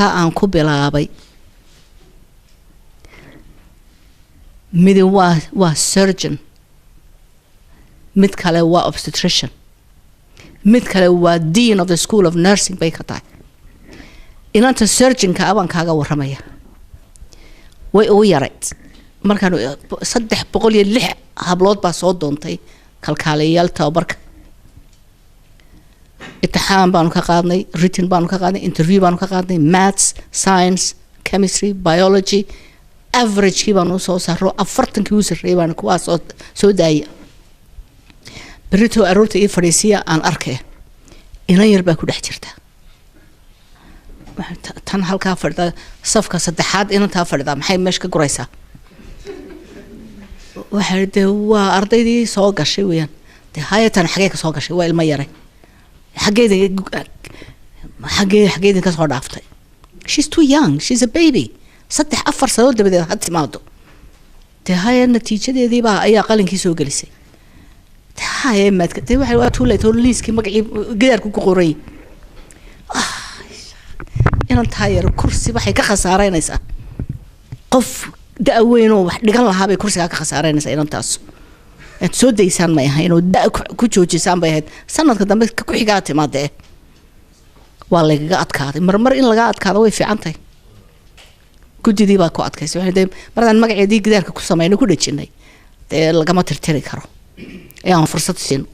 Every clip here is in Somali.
halkaa aan ku bilaabay midi waa surgeon mid kale waa obstetrician mid kale waa dean of the school of nursing bay ka tahay inanta surgeonka abaan kaaga waramaya way ugu yarayd markaan 306 hablood baa soo doontay kalkaaliyayaal tababarka imtixaan baanu ka qaadnay written baanu ka qaadnay interview baanu ka qaadnay maths science chemistry biology average kii baanu soo saaro 40 kii u sareeyay baan kuwa soo daayay berito aroorta ii fadhiisiya aan arkay ina yar baa ku dhex jirta tan halka fadhida safka saddexaad inta fadhida maxay meesha ka guraysaa waxay waa ardaydii soo gashay weeyaan hay'atan xagee ka soo gashay waa ilmo yare xageedin ka soo dhaaftay she's too young she's a baby 3-4 sano dabadeed had timaado hay'ad natiijadeedii baa ayaa qalinkii soo gelisay hay'ad maadka waxay waa too late liiskii magacii gidaarku ku qoray inaan taayar kursi waxay ka khasaareynaysaa qof da'weyn oo wax dhigan lahaa bay kursiga ka khasaareynaysaa inantaas aad soo deysaan ma yahay inuu da ku joojisaan bay ahayd sanadka dambe ku xigaa timaadee waa laga adkaaday marmar in laga adkaado way fiican tahay gudidii baa ku adkaysay waxay maraan magaceedii gidaarka ku sameeyay ku dhajinay lagama tirtiri karo aan fursad siin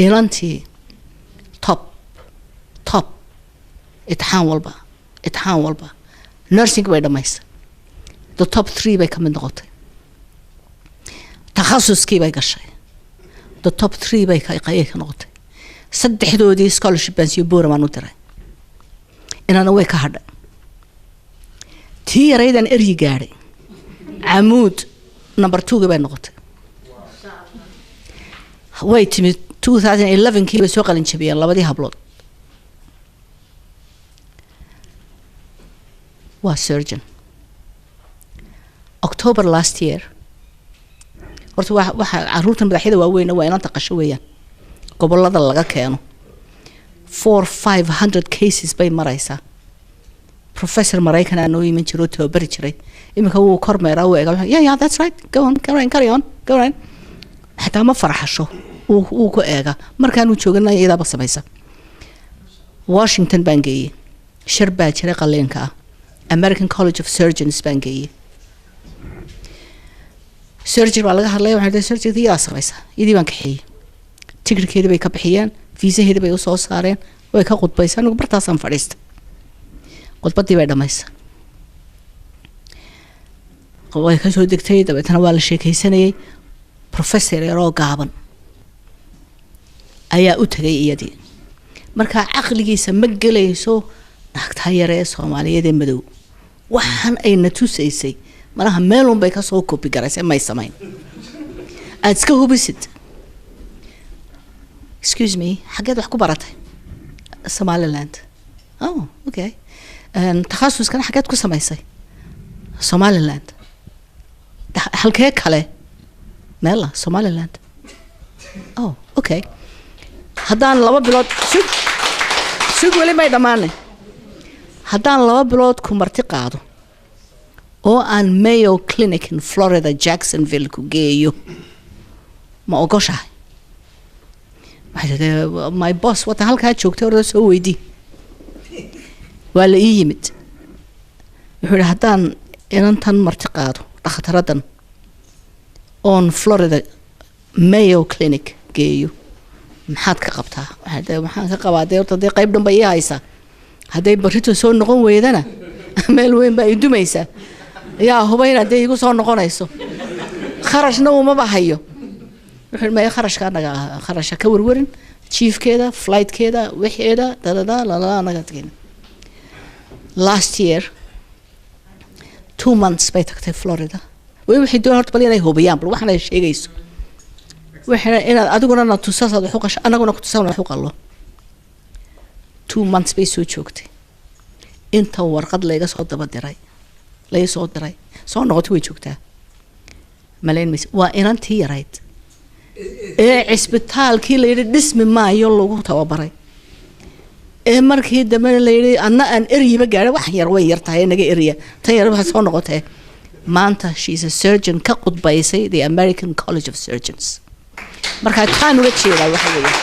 inantii top itixaan walba nursing bay dhamaysay the top 3 bay ka mid noqotay takhasuskii bay gashay the top 3 bay ka noqotay saddexdoodii scholarship baan sii booramaan u diray inana way ka hadhay tii yaraydan eryi gaadhay camuud number 2 bay noqotay way timid 2011 kii bay soo qalin jabiyeen labadii hablood waa surgeon October last year horta waxa caruurta madaxyada waaweyn waa inanta qasho weeyaan gobolada laga keeno 400-500 cases bay maraysaa professor Maraykan aan oo iman jiro tababari jiray imika uu kormeeraa uu eega yeah that's right go on carry on hatta ma farxasho uu ku eega markaan uu jooganay iyada ba samaysa Washington baan geeyay shir baa jiray qaleenka American College of Surgeons baan geeyay surgery baa laga hadlay waxa surgery yaa samaysa idii baan ka xiyay tigirkeedii bay ka bixiyeen viisaheedii bay u soo saareen way ka qodbaysan ugu bartaasan fadhiista qodbadii bay dhamaysa way ka soo degtay dabeetana waa la sheekaysanayay professor yaroo gaaban ayaa u tagay iyadii marka aqligiisa ma galayso naagta yare Soomaaliyeed ee madow waxaan ay natusaysay malaha meelun bay ka soo copy garaysay may samayn aad iska hubisid excuse me xageed wax ku baratay Somaliland oh okay takhasuskan xageed ku samaysay Somaliland halkee kale meela Somaliland oh okay haddaan 2 bilood sug wali may dhamaanay haddaan 2 bilood ku marti qaado oo aan Mayo Clinic in Florida Jacksonville ku geeyo ma ogoshahay my boss wata halkaa joogtay oo soo weydii waa la ii yimid wuxuu haddaan inantan marti qaado dhakhtarradan on Florida Mayo Clinic geeyo maxaad ka qabtaa waxaan ka qabaa deerta qayb dhanba ii haysa haday barito soo noqon weydana meel weyn baa idumaysa yaa hubayna day igu soo noqonayso kharashna uma bahayo wuxuu ma kharashka anaga kharashka ka warwarin chiefkeeda flightkeeda wixeeda la anaga tagin last year 2 months bay tagtay Florida way wixii doon horta bal inay hubiyaan bal waxna sheegayso waxna inaad adiguna na tusasad wax u qash anaguna ku tusaan wax u qallo 2 months bay soo joogtay inta warqad layga soo daba diray soo noqotay way joogtaa malayn mis waa inantii yarayd ee isbitaalkii la yiri dhismi maayo lagu tababaray markii dambe la yiri anna aan eriba gaar wax yar way yartahay naga eriya tan yar waxa soo noqotay maanta she's a surgeon ka qudbaysay the American College of Surgeons marka taan uga jeedaa waxa weeye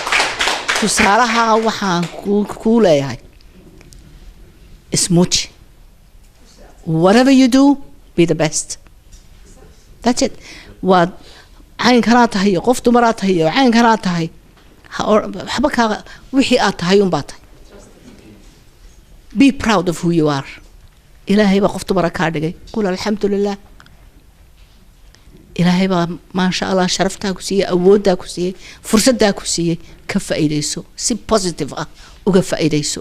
tusaalaha waxaan ku leeyahay ismuuj whatever you do be the best that's it what عين كانت هي قفت مرات هي وعين كانت هي حبك وحي أتهاي باتي be proud of who you are إلهي بقفت بركاردك قول الحمد لله إلهي بقى ما شاء الله شرفتها كسية أودها كسية فرصتها كسية كفا إيديسو سي positive وكفا إيديسو